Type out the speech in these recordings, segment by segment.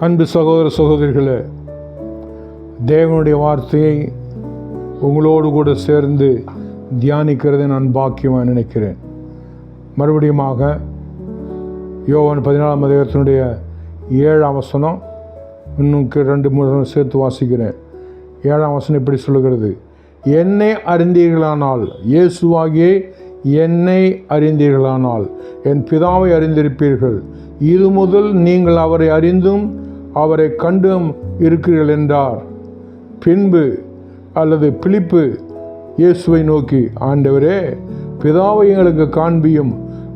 அன்பு சகோதர சகோதரிகளே, தேவனுடைய வார்த்தையை உங்களோடு கூட சேர்ந்து தியானிக்கிறதை நான் பாக்கியமாக நினைக்கிறேன். மறுபடியுமாக யோவான் 14ஆம் அதிகாரத்தினுடைய 7ஆம் வசனம், இன்னும் 2-3 சேர்த்து வாசிக்கிறேன். 7ஆம் வசனம் இப்படி சொல்லுகிறது: என்னை அறிந்தீர்களானால், இயேசுவாகிய என்னை அறிந்தீர்களானால் என் பிதாவை அறிந்திருப்பீர்கள். இது முதல் நீங்கள் அவரை அறிந்தும் அவரை கண்டும் இருக்கிறீர்கள் என்றார். பின்பு அல்லது பிலிப்பு இயேசுவை நோக்கி, ஆண்டவரே, பிதாவை எங்களுக்கு காண்பியும்,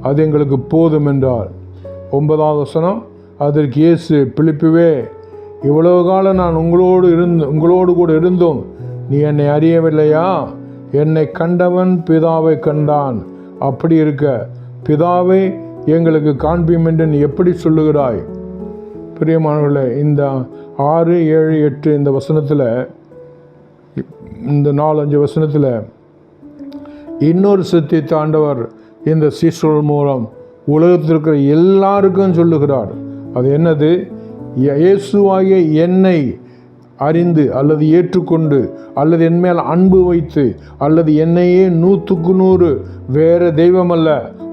அது எங்களுக்கு போதும் என்றார். 9ஆம் வசனம், அதற்கு இயேசு, பிலிப்புவே, இவ்வளவு காலம் நான் உங்களோடு கூட இருந்தும் நீ என்னை அறியவில்லையா? என்னை கண்டவன் பிதாவை கண்டான். அப்படி இருக்க பிதாவை எங்களுக்கு காண்பியும் என்று நீ எப்படி சொல்லுகிறாய்? பிரியமானவர்களே, இந்த 6, 7, 8 இந்த வசனத்தில், இந்த 4-5 வசனத்தில் இன்னொரு சத்தியத்தை ஆண்டவர் இந்த சீஷர்கள் மூலம் உலகத்தில் இருக்கிற எல்லாருக்கும் சொல்லுகிறார். அது என்னது? இயேசுவாகிய என்னை அறிந்து அல்லது ஏற்றுக்கொண்டு அல்லது என் மேல் அன்பு வைத்து அல்லது என்னையே 100க்கு 100 வேறு தெய்வம் அல்ல.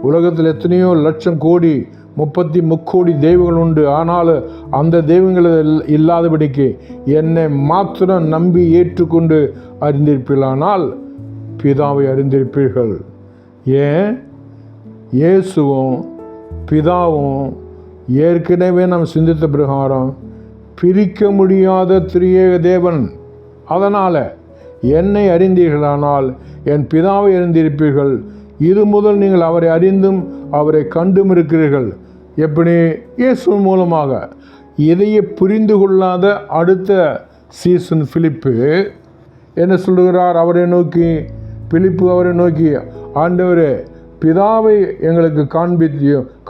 உலகத்தில் எத்தனையோ லட்சம் கோடி 33 கோடி தெய்வங்கள் உண்டு. ஆனால் அந்த தெய்வங்கள் இல்லாதபடிக்கு என்னை மாத்திரம் நம்பி ஏற்றுக்கொண்டு அறிந்திருப்பீர்களானால் பிதாவை அறிந்திருப்பீர்கள். ஏன்? இயேசுவும் பிதாவும் ஏற்கனவே நாம் சிந்தித்த பிரகாரம் பிரிக்க முடியாத திரியேக தேவன். அதனால் என்னை அறிந்தீர்களானால் என் பிதாவை அறிந்திருப்பீர்கள். இது முதல் நீங்கள் அவரை அறிந்தும் அவரை கண்டும் இருக்கிறீர்கள். எப்படி? இயேசு மூலமாக. இதையே புரிந்து கொள்ளாத அடுத்த சீசன் பிலிப்பு என்ன சொல்லுகிறார்? அவரை நோக்கி, பிலிப்பு அவரை நோக்கி, ஆண்டவரே, பிதாவை எங்களுக்கு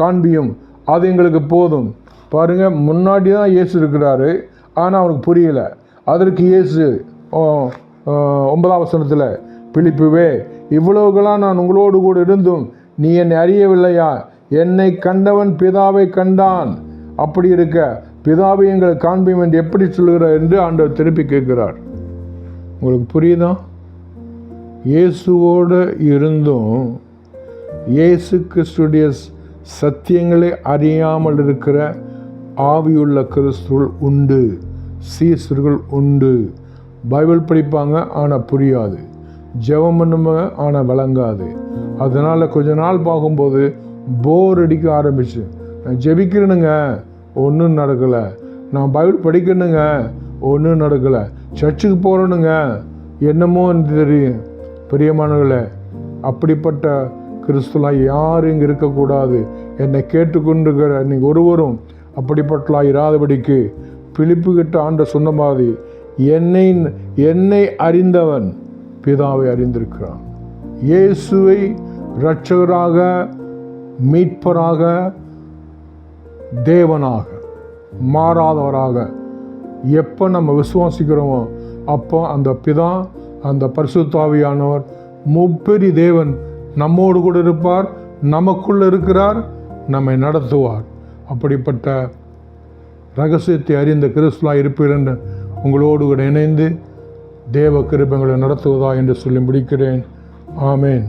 காண்பியும், அது எங்களுக்கு போதும். பாருங்கள், முன்னாடி தான் இயேசு இருக்கிறாரு, ஆனால் அவனுக்கு புரியல. அதற்கு இயேசு 9ஆம் வசனத்தில், பிலிப்புவே, இவ்வளவுகளாம் நான் உங்களோடு கூட இருந்தும் நீ என்னை அறியவில்லையா? என்னை கண்டவன் பிதாவை கண்டான். அப்படி இருக்க பிதாவை எங்களுக்கு காண்பியும் என்று எப்படி சொல்கிறார் என்று ஆண்டவர் திருப்பி கேட்கிறார். உங்களுக்கு புரியுதா? இயேசுவோடு இருந்தும் இயேசு கிறிஸ்துடைய சத்தியங்களை அறியாமல் இருக்கிற ஆவியுள்ள கிறிஸ்துவர்கள் உண்டு, சீசர்கள் உண்டு. பைபிள் படிப்பாங்க, ஆனால் புரியாது. ஜெபம் பண்ணுவாங்க, ஆனால் விளங்காது. அதனால் கொஞ்ச நாள் பார்க்கும்போது போர் அடிக்க ஆரம்பிச்சு. நான் ஜெபிக்கிறேனுங்க, ஒன்றும் நடக்கலை. நான் பைபிள் படிக்கணுங்க, ஒன்றும் நடக்கலை. சர்ச்சுக்கு போகிறேனுங்க, என்னமோ தெரியும். பிரியமானவர்களே, அப்படிப்பட்ட கிறிஸ்துவலாம் யாரும் இங்கே இருக்கக்கூடாது. என்னை கேட்டுக்கொண்டிருக்கிற நீங்கள் ஒருவரும் அப்படிப்பட்டலாம் இராதபடிக்கு பிலிப்பு கிட்ட ஆண்ட சொன்ன மாதிரி என்னை அறிந்தவன் பிதாவை அறிந்திருக்கிறான். இயேசுவை இரட்சகராக, மீட்பராக, தேவனாக, மாறாதவராக எப்போ நம்ம விசுவாசிக்கிறோமோ அப்போ அந்த பிதா, அந்த பரிசுத்த ஆவியானவர், முப்பெரிய தேவன் நம்மோடு கூட இருப்பார், நமக்குள்ள இருக்கிறார், நம்மை நடத்துவார். அப்படிப்பட்ட ரகசியத்தை அறிந்த கிறிஸ்துவாய் இருப்பீர்கள் என்று உங்களோடு கூட இணைந்து தேவ கிருபைகளை நடத்துவதா என்று சொல்லி முடிக்கிறேன். ஆமேன்.